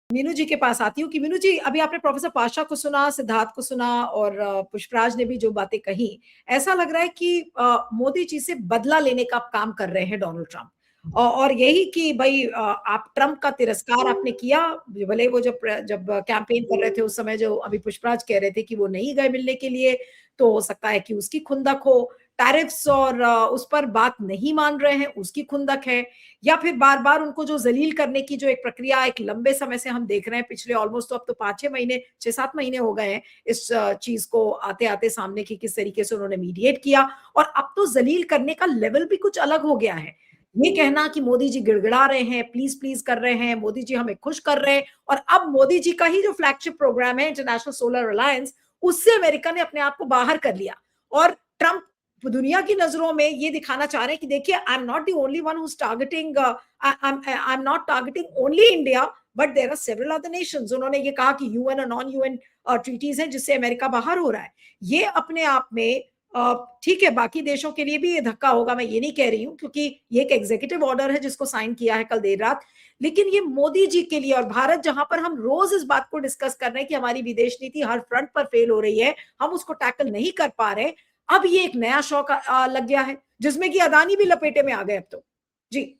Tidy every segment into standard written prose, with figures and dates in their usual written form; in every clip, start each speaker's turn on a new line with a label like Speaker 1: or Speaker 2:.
Speaker 1: मीनू जी के पास आती हूँ कि मीनू जी, अभी आपने प्रोफेसर पाशा को सुना, सिद्धार्थ को सुना और पुष्पराज ने भी जो बातें कही, ऐसा लग रहा है कि मोदी जी से बदला लेने का काम कर रहे हैं डोनाल्ड ट्रंप। और यही कि भाई आप ट्रंप का तिरस्कार आपने किया, भले वो जब जब कैंपेन कर रहे थे उस समय, जो अभी पुष्पराज कह रहे थे कि वो नहीं गए मिलने के लिए, तो हो सकता है कि उसकी खुंदक हो। टैरिफ्स और उस पर बात नहीं मान रहे हैं, उसकी खुंदक है। या फिर बार बार उनको जो जलील करने की जो एक प्रक्रिया एक लंबे समय से हम देख रहे हैं, पिछले ऑलमोस्ट तो अब तो 5-6 महीने 6-7 महीने हो गए हैं इस चीज को आते आते सामने की, किस तरीके से उन्होंने मीडिएट किया। और अब तो जलील करने का लेवल भी कुछ अलग हो गया है। ये कहना कि मोदी जी गिड़गिड़ा रहे हैं, प्लीज प्लीज कर रहे हैं, मोदी जी हमें खुश कर रहे हैं, और अब मोदी जी का ही जो फ्लैगशिप प्रोग्राम है इंटरनेशनल सोलर अलायंस, उससे अमेरिका ने अपने आप को बाहर कर लिया। और ट्रंप दुनिया की नजरों में ये दिखाना चाह रहे हैं कि देखिए, I am not the only one who's targeting, I am not targeting only India, but there are several other nations. उन्होंने ये कहा कि यूएन और नॉन यूएन ट्रीटीज हैं जिससे अमेरिका बाहर हो रहा है। ये अपने आप में ठीक है, बाकी देशों के लिए भी ये धक्का होगा, मैं ये नहीं कह रही हूँ, क्योंकि ये एक एग्जीक्यूटिव ऑर्डर है जिसको साइन किया है कल देर रात। लेकिन ये मोदी जी के लिए, और भारत जहां पर हम रोज इस बात को डिस्कस कर रहे हैं कि हमारी विदेश नीति हर फ्रंट पर फेल हो रही है, हम उसको टैकल नहीं कर पा रहे, अब ये एक नया शौक लग गया है जिसमें कि अदानी भी लपेटे में आ गए अब तो। जी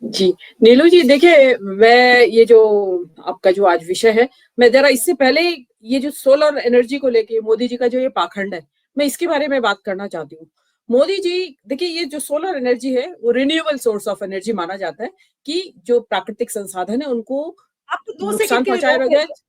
Speaker 2: जी नीलू जी, देखिए मैं ये जो आपका जो आज विषय है, मैं जरा इससे पहले ये जो सोलर एनर्जी को लेके मोदी जी का जो ये पाखंड है, मैं इसके बारे में बात करना चाहती हूँ। मोदी जी देखिए, ये जो सोलर एनर्जी है वो रिन्यूएबल सोर्स ऑफ एनर्जी माना जाता है कि जो प्राकृतिक संसाधन है उनको
Speaker 1: आपको 2 सेकंड
Speaker 2: नुकसान
Speaker 1: के लिए
Speaker 2: पहुंचाए
Speaker 1: रोक
Speaker 2: बगैर।
Speaker 1: रही हूँ,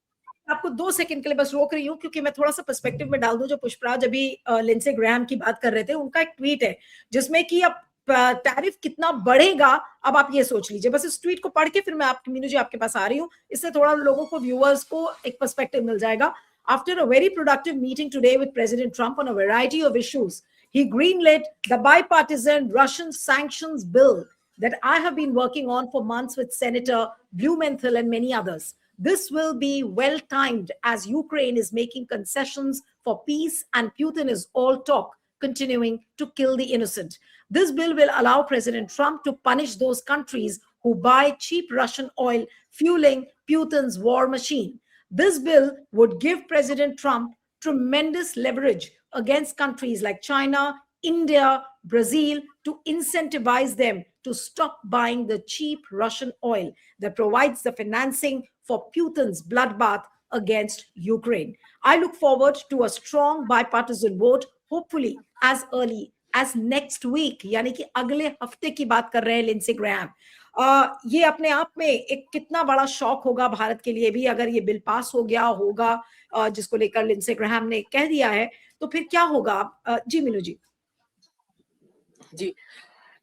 Speaker 1: आपको 2 सेकंड के लिए बस रोक रही हूँ, क्योंकि मैं थोड़ा सा पर्सपेक्टिव में डाल दूं। जो पुष्पराज अभी लिंडसे ग्राहम की बात कर रहे थे, उनका एक ट्वीट है जिसमें कि अब टैरिफ कितना बढ़ेगा, अब आप ये सोच लीजिए। बस इस ट्वीट को पढ़ के फिर मैं आपकी मीनू जी आपके पास आ रही हूँ, इससे थोड़ा लोगों को, व्यूअर्स को एक पर्सपेक्टिव मिल जाएगा। After a very productive meeting today with President Trump on a variety of issues, he greenlit the bipartisan Russian sanctions bill that I have been working on for months with Senator Blumenthal and many others. This will be well timed as Ukraine is making concessions for peace and Putin is all talk, continuing to kill the innocent. This bill will allow President Trump to punish those countries who buy cheap Russian oil, fueling Putin's war machine. This bill would give President Trump tremendous leverage against countries like China, India, Brazil to incentivize them to stop buying the cheap Russian oil that provides the financing for Putin's bloodbath against Ukraine. I look forward to a strong bipartisan vote, hopefully as early as next week, यानी कि अगले हफ्ते की बात कर रहे हैं Lindsey Graham. ये अपने आप में एक कितना बड़ा शौक होगा भारत के लिए भी, अगर ये बिल पास हो गया होगा, जिसको लेकर लिंडसे ग्राहम ने कह दिया है, तो फिर क्या होगा। जी मीनू जी।
Speaker 2: जी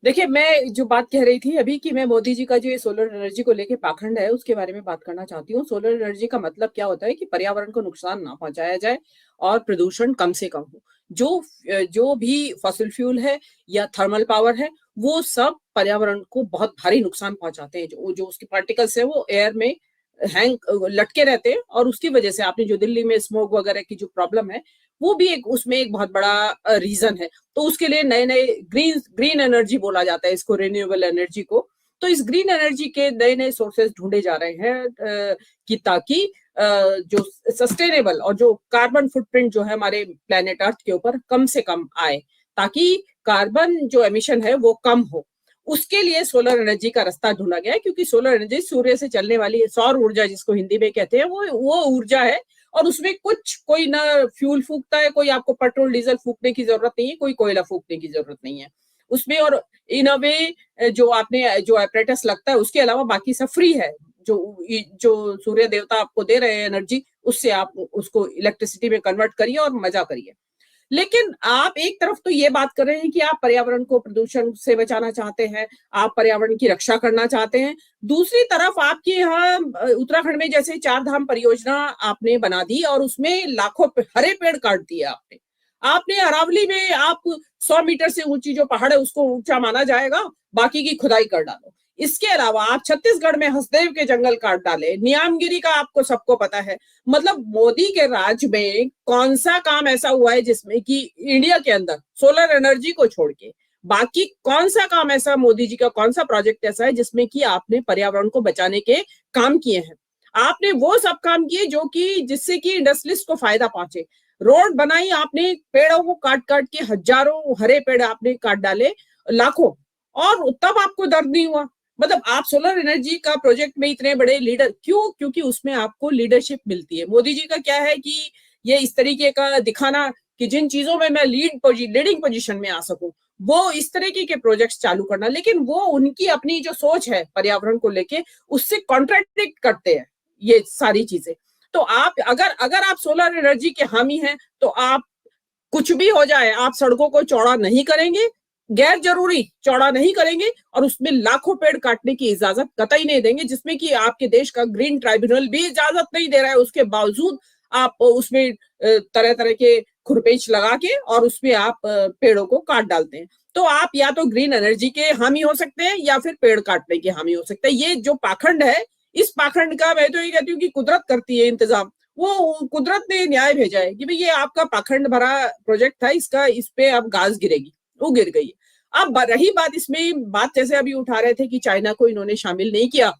Speaker 2: देखिए, मैं जो बात कह रही थी अभी कि मैं मोदी जी का जो ये सोलर एनर्जी को लेके पाखंड है उसके बारे में बात करना चाहती हूँ। सोलर एनर्जी का मतलब क्या होता है कि पर्यावरण को नुकसान ना पहुंचाया जाए और प्रदूषण कम से कम हो। जो भी फॉसिल फ्यूल है या थर्मल पावर है, वो सब पर्यावरण को बहुत भारी नुकसान पहुंचाते हैं। जो उसके पार्टिकल्स है वो एयर में लटके रहते हैं, और उसकी वजह से आपने जो दिल्ली में स्मोक वगैरह की जो प्रॉब्लम है, वो भी उसमें एक बहुत बड़ा रीजन है। तो उसके लिए नए नए ग्रीन एनर्जी बोला जाता है इसको, रिन्यूएबल एनर्जी को। तो इस ग्रीन एनर्जी के नए नए सोर्सेज ढूंढे जा रहे हैं कि ताकि जो सस्टेनेबल और जो कार्बन फुटप्रिंट जो है हमारे प्लेनेट अर्थ के ऊपर कम से कम आए, ताकि कार्बन जो एमिशन है वो कम हो। उसके लिए सोलर एनर्जी का रास्ता ढूंढा गया है, क्योंकि सोलर एनर्जी सूर्य से चलने वाली सौर ऊर्जा जिसको हिंदी में कहते हैं, वो ऊर्जा है, और उसमें कोई ना फ्यूल फूकता है, कोई आपको पेट्रोल डीजल फूकने की जरूरत नहीं है, कोई कोयला फूकने की जरूरत नहीं है उसमें। और इन अ वे जो आपने जो एपरेटस लगता है उसके अलावा बाकी सब फ्री है। जो सूर्य देवता आपको दे रहे हैं एनर्जी, उससे आप उसको इलेक्ट्रिसिटी में कन्वर्ट करिए और मजा करिए। लेकिन आप एक तरफ तो ये बात कर रहे हैं कि आप पर्यावरण को प्रदूषण से बचाना चाहते हैं, आप पर्यावरण की रक्षा करना चाहते हैं। दूसरी तरफ आपके यहाँ उत्तराखंड में जैसे 4 धाम परियोजना आपने बना दी और उसमें लाखों हरे पेड़ काट दिए आपने अरावली में आप 100 मीटर से ऊंची जो पहाड़ है उसको ऊंचा माना जाएगा, बाकी की खुदाई कर डालो। इसके अलावा आप छत्तीसगढ़ में हसदेव के जंगल काट डाले, नियामगिरी का आपको सबको पता है। मतलब मोदी के राज में कौन सा काम ऐसा हुआ है जिसमें कि इंडिया के अंदर सोलर एनर्जी को छोड़ के बाकी कौन सा काम ऐसा, मोदी जी का कौन सा प्रोजेक्ट ऐसा है जिसमें कि आपने पर्यावरण को बचाने के काम किए हैं? आपने वो सब काम किए जो कि जिससे कि इंडस्ट्रियलिस्ट को फायदा पहुंचे। रोड बनाई आपने, पेड़ों को काट काट के हजारों हरे पेड़ आपने काट डाले, लाखों, और तब आपको दर्द नहीं हुआ। मतलब आप सोलर एनर्जी का प्रोजेक्ट में इतने बड़े लीडर क्यों? क्योंकि उसमें आपको लीडरशिप मिलती है। मोदी जी का क्या है कि ये इस तरीके का दिखाना कि जिन चीजों में मैं लीडिंग पोजीशन में आ सकूं, वो इस तरीके के प्रोजेक्ट्स चालू करना। लेकिन वो उनकी अपनी जो सोच है पर्यावरण को लेके, उससे कॉन्ट्राडिक्ट करते हैं ये सारी चीजें। तो आप अगर आप सोलर एनर्जी के हामी हैं, तो आप कुछ भी हो जाए, आप सड़कों को चौड़ा नहीं करेंगे, गैर जरूरी चौड़ा नहीं करेंगे, और उसमें लाखों पेड़ काटने की इजाजत कतई नहीं देंगे, जिसमें कि आपके देश का ग्रीन ट्राइब्यूनल भी इजाजत नहीं दे रहा है। उसके बावजूद आप उसमें तरह तरह के खुरपेच लगा के और उसमें आप पेड़ों को काट डालते हैं। तो आप या तो ग्रीन एनर्जी के हामी हो सकते हैं या फिर पेड़ काटने के हामी हो सकते हैं। ये जो पाखंड है, इस पाखंड का मैं तो ये कहती हूँ कि कुदरत करती है इंतजाम। वो कुदरत ने न्याय भेजा है कि भाई ये आपका पाखंड भरा प्रोजेक्ट था, इसका इस पे अब घास गिरेगी, वो गिर गई। अब रही बात, इसमें बात जैसे अभी उठा रहे थे कि चाइना को इन्होंने शामिल नहीं किया,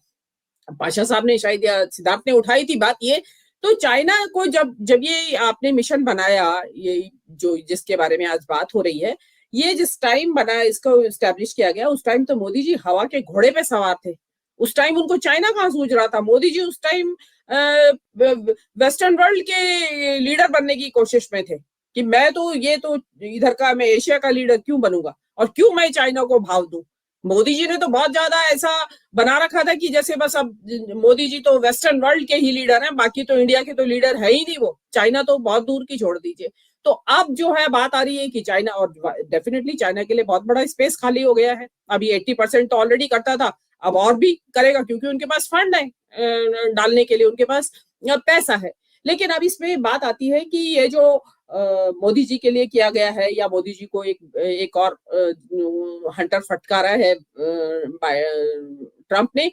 Speaker 2: पाशा साहब ने शायद या सिद्धार्थ ने उठाई थी बात ये। तो चाइना को जब जब ये आपने मिशन बनाया, ये जो जिसके बारे में आज बात हो रही है, ये जिस टाइम बना, इसको स्टैब्लिश किया गया, उस टाइम तो मोदी जी हवा के घोड़े पे सवार थे। उस टाइम उनको चाइना कहाँ सूझ रहा था। मोदी जी उस टाइम वेस्टर्न वर्ल्ड के लीडर बनने की कोशिश में थे कि मैं तो ये तो इधर का, मैं एशिया का लीडर क्यों बनूंगा और क्यों मैं चाइना को भाव दूं। मोदी जी ने तो बहुत ज्यादा ऐसा बना रखा था कि जैसे बस अब मोदी जी तो वेस्टर्न वर्ल्ड के ही लीडर हैं, बाकी तो इंडिया के तो लीडर है ही नहीं, वो चाइना तो बहुत दूर की छोड़ दीजिए। तो अब जो है बात आ रही है कि चाइना, और डेफिनेटली चाइना के लिए बहुत बड़ा स्पेस खाली हो गया है। अभी 80% तो ऑलरेडी करता था, अब और भी करेगा क्योंकि उनके पास फंड है डालने के लिए, उनके पास पैसा है। लेकिन अब इसमें बात आती है कि ये जो मोदी जी के लिए किया गया है, या मोदी जी को एक और हंटर फटकारा है ट्रंप ने,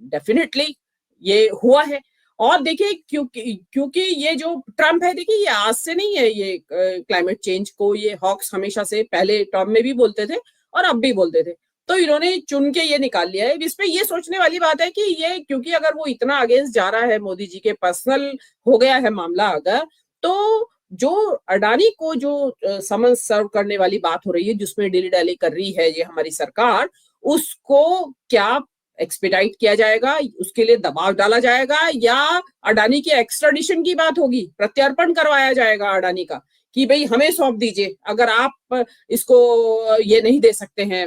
Speaker 2: डेफिनेटली ये हुआ है। और देखिए क्योंकि ये जो ट्रंप है, देखिए ये आज से नहीं है, ये क्लाइमेट चेंज को ये हॉक्स हमेशा से पहले टर्म में भी बोलते थे और अब भी बोलते थे। तो इन्होंने चुन के ये निकाल लिया है। इसमें ये सोचने वाली बात है कि ये, क्योंकि अगर वो इतना अगेंस्ट जा रहा है, मोदी जी के पर्सनल हो गया है मामला अगर, तो जो अडानी को जो समन सर्व करने वाली बात हो रही है, जिसमें डिली डैली कर रही है ये हमारी सरकार, उसको क्या एक्सपेडाइट किया जाएगा, उसके लिए दबाव डाला जाएगा, या अडानी के एक्स्ट्राडिशन की बात होगी, प्रत्यर्पण करवाया जाएगा अडानी का कि भाई हमें सौंप दीजिए, अगर आप इसको ये नहीं दे सकते हैं,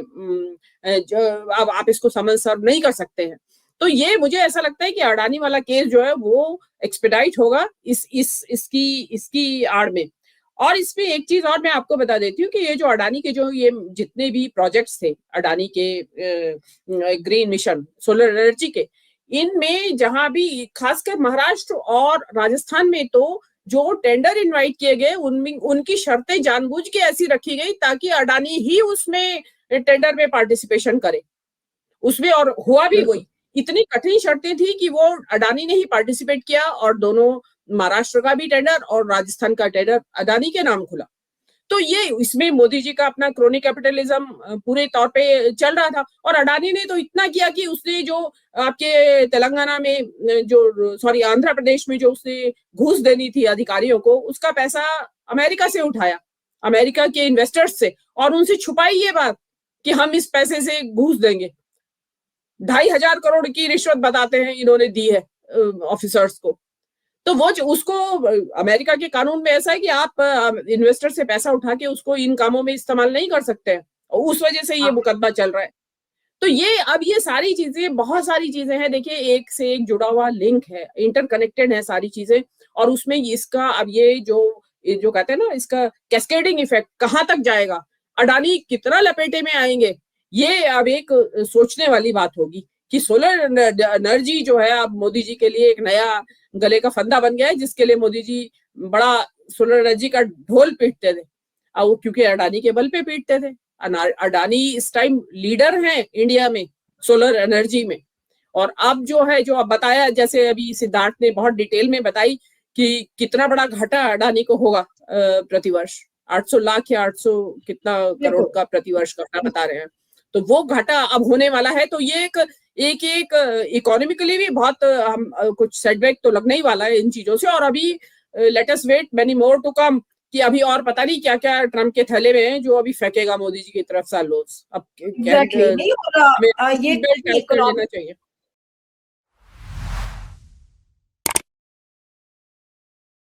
Speaker 2: अब आप इसको समन सर्व नहीं कर सकते हैं। तो ये मुझे ऐसा लगता है कि अडानी वाला केस जो है वो एक्सपेडाइट होगा इसकी आड़ में। और इसमें एक चीज और मैं आपको बता देती हूँ कि ये जो अडानी के जो ये जितने भी प्रोजेक्ट्स थे अडानी के ग्रीन मिशन सोलर एनर्जी के, इनमें जहां भी खासकर महाराष्ट्र और राजस्थान में तो जो टेंडर इनवाइट किए गए उनमें उनकी शर्तें जानबूझ के ऐसी रखी गई ताकि अडानी ही उसमें टेंडर में पार्टिसिपेशन करे उसमें, और हुआ भी वही। इतनी कठिन शर्तें थी कि वो अडानी ने ही पार्टिसिपेट किया और दोनों महाराष्ट्र का भी टेंडर और राजस्थान का टेंडर अडानी के नाम खुला। तो ये इसमें मोदी जी का अपना क्रोनी कैपिटलिज्म पूरे तौर पे चल रहा था। और अडानी ने तो इतना किया कि उसने जो आपके तेलंगाना में जो सॉरी आंध्र प्रदेश में जो उसने घूस देनी थी अधिकारियों को, उसका पैसा अमेरिका से उठाया, अमेरिका के इन्वेस्टर्स से, और उनसे छुपाई ये बात कि हम इस पैसे से घूस देंगे। 2,500 करोड़ की रिश्वत बताते हैं इन्होंने दी है ऑफिसर्स को। तो वो उसको अमेरिका के कानून में ऐसा है कि आप इन्वेस्टर से पैसा उठा के उसको इन कामों में इस्तेमाल नहीं कर सकते हैं, और उस वजह से ये मुकदमा चल रहा है। तो ये अब ये सारी चीजें, बहुत सारी चीजें हैं, देखिए एक से एक जुड़ा हुआ लिंक है, इंटरकनेक्टेड है सारी चीजें। और उसमें इसका अब ये जो कहते हैं ना, इसका कैस्केडिंग इफेक्ट कहाँ तक जाएगा, अडानी कितना लपेटे में आएंगे, ये अब एक सोचने वाली बात होगी कि सोलर एनर्जी जो है अब मोदी जी के लिए एक नया गले का फंदा बन गया है, जिसके लिए मोदी जी बड़ा सोलर एनर्जी का ढोल पीटते थे, और क्योंकि अडानी के बल पे पीटते थे। अडानी इस टाइम लीडर हैं इंडिया में सोलर एनर्जी में। और अब जो है, जो अब बताया, जैसे अभी सिद्धार्थ ने बहुत डिटेल में बताई कि कितना बड़ा घाटा अडानी को होगा प्रतिवर्ष, 800 लाख या 800 कितना करोड़ का प्रतिवर्ष घाटा बता रहे हैं। तो वो घाटा अब होने वाला है। तो ये एक इकोनॉमिकली भी बहुत हम कुछ सेटबैक तो लगने ही वाला है इन चीजों से। और अभी let us wait many more to come, कि अभी और पता नहीं क्या क्या ट्रम्प के थैले में है जो अभी फेंकेगा मोदी जी की तरफ सालोस। अब
Speaker 1: एग्जैक्टली नहीं, और
Speaker 2: हमें
Speaker 1: ये
Speaker 2: बेल्ट टाइट कर लेना
Speaker 1: इकोनॉमिक
Speaker 2: चाहिए।